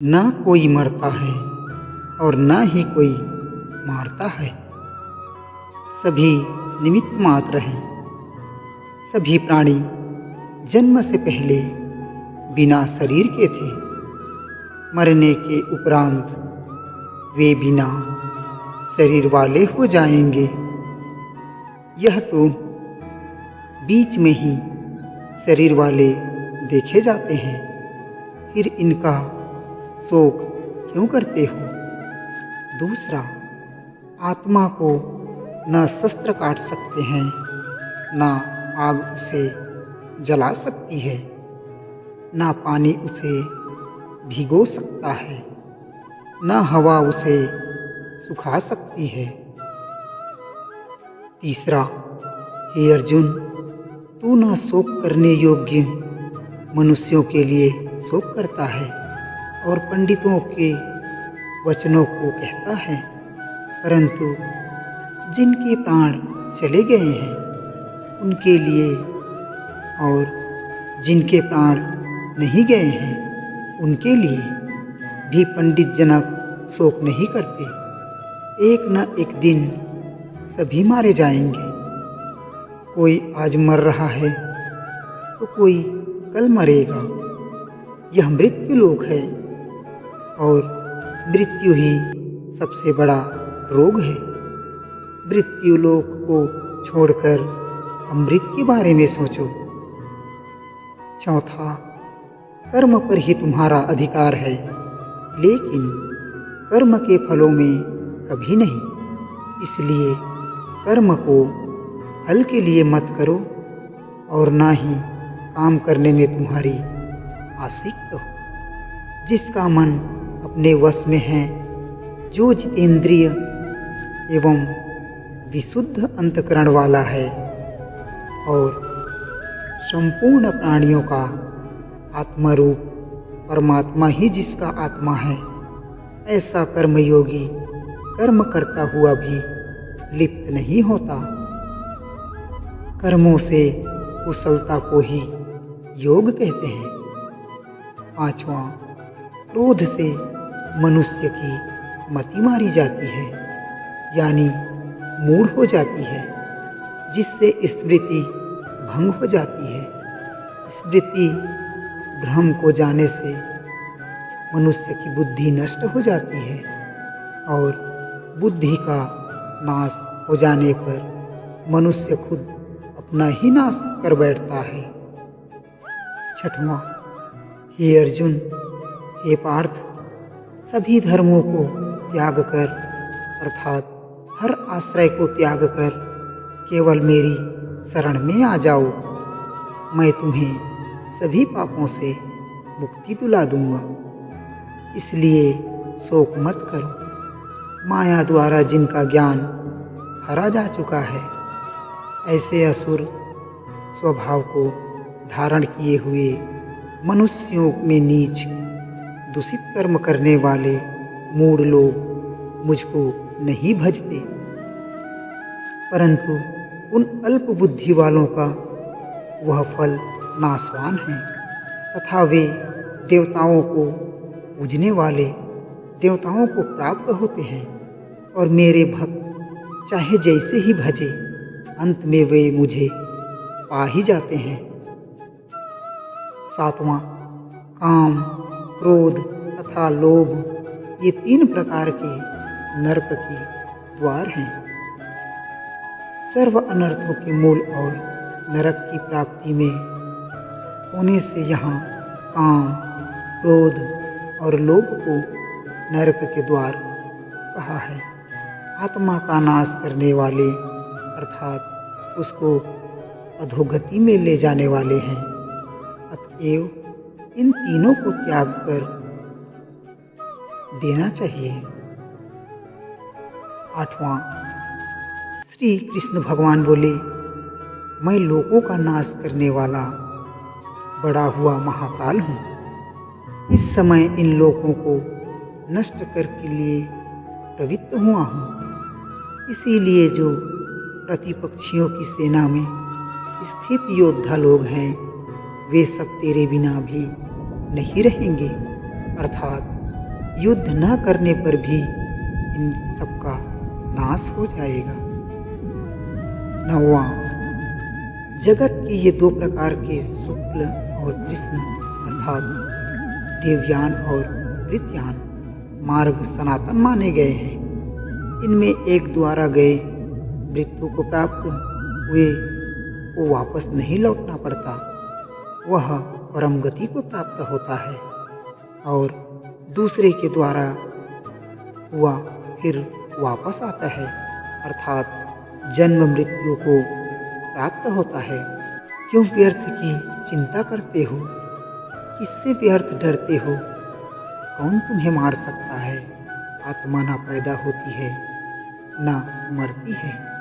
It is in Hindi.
ना कोई मरता है और ना ही कोई मारता है। सभी निमित्त मात्र हैं। सभी प्राणी जन्म से पहले बिना शरीर के थे। मरने के उपरांत वे बिना शरीर वाले हो जाएंगे। यह तो बीच में ही शरीर वाले देखे जाते हैं। फिर इनका शोक क्यों करते हो? दूसरा, आत्मा को न शस्त्र काट सकते हैं, न आग उसे जला सकती है, न पानी उसे भिगो सकता है, न हवा उसे सुखा सकती है। तीसरा, हे अर्जुन, तू न शोक करने योग्य मनुष्यों के लिए शोक करता है और पंडितों के वचनों को कहता है, परंतु जिनके प्राण चले गए हैं उनके लिए और जिनके प्राण नहीं गए हैं उनके लिए भी पंडित जनक शोक नहीं करते। एक न एक दिन सभी मारे जाएंगे। कोई आज मर रहा है तो कोई कल मरेगा। यह मृत्यु लोक है और मृत्यु ही सबसे बड़ा रोग है। मृत्यु लोक को छोड़कर अमृत के बारे में सोचो। चौथा, कर्म पर ही तुम्हारा अधिकार है, लेकिन कर्म के फलों में कभी नहीं। इसलिए कर्म को फल के लिए मत करो और ना ही काम करने में तुम्हारी आसक्त हो। जिसका मन अपने वश में है, जो जितेंद्रिय एवं विशुद्ध अंतःकरण वाला है और संपूर्ण प्राणियों का आत्मरूप परमात्मा ही जिसका आत्मा है, ऐसा कर्मयोगी कर्म करता हुआ भी लिप्त नहीं होता। कर्मों से कुशलता को ही योग कहते हैं। पांचवा, क्रोध से मनुष्य की मति मारी जाती है, यानी मूढ़ हो जाती है, जिससे स्मृति भंग हो जाती है। स्मृति भ्रम को जाने से मनुष्य की बुद्धि नष्ट हो जाती है और बुद्धि का नाश हो जाने पर मनुष्य खुद अपना ही नाश कर बैठता है। छठवां, हे अर्जुन, हे पार्थ, सभी धर्मों को त्याग कर अर्थात हर आश्रय को त्याग कर केवल मेरी शरण में आ जाओ। मैं तुम्हें सभी पापों से मुक्ति दिला दूंगा। इसलिए शोक मत करो। माया द्वारा जिनका ज्ञान हरा जा चुका है, ऐसे असुर स्वभाव को धारण किए हुए मनुष्यों में नीच दूषित कर्म करने वाले मूढ़ लोग मुझको नहीं भजते, परंतु उन अल्प बुद्धि वालों का वह फल नाशवान है तथा वे देवताओं को पूजने वाले देवताओं को प्राप्त होते हैं और मेरे भक्त चाहे जैसे ही भजे अंत में वे मुझे पा ही जाते हैं। सातवां, काम, क्रोध तथा लोभ ये तीन प्रकार के नरक के द्वार हैं। सर्व अनर्थों के मूल और नरक की प्राप्ति में होने से यहाँ काम, क्रोध और लोभ को नरक के द्वार कहा है। आत्मा का नाश करने वाले अर्थात उसको अधोगति में ले जाने वाले हैं। अतएव इन तीनों को त्याग कर देना चाहिए। आठवां, श्री कृष्ण भगवान बोले, मैं लोगों का नाश करने वाला बड़ा हुआ महाकाल हूँ। इस समय इन लोगों को नष्ट करने के लिए प्रवृत्त हुआ हूँ। इसीलिए जो प्रतिपक्षियों की सेना में स्थित योद्धा लोग हैं, वे सब तेरे बिना भी नहीं रहेंगे, अर्थात युद्ध न करने पर भी इन सबका नाश हो जाएगा। 9वां, जगत के ये दो प्रकार के शुक्ल और कृष्ण अर्थात देवयान और मृत्यान मार्ग सनातन माने गए हैं। इनमें एक द्वारा गए मृत्यु को प्राप्त हुए को वापस नहीं लौटना पड़ता, वह परम गति को प्राप्त होता है, और दूसरे के द्वारा हुआ फिर वापस आता है अर्थात जन्म मृत्यु को प्राप्त होता है। क्यों व्यर्थ की चिंता करते हो? किससे व्यर्थ डरते हो? कौन तुम्हें मार सकता है? आत्मा न पैदा होती है न मरती है।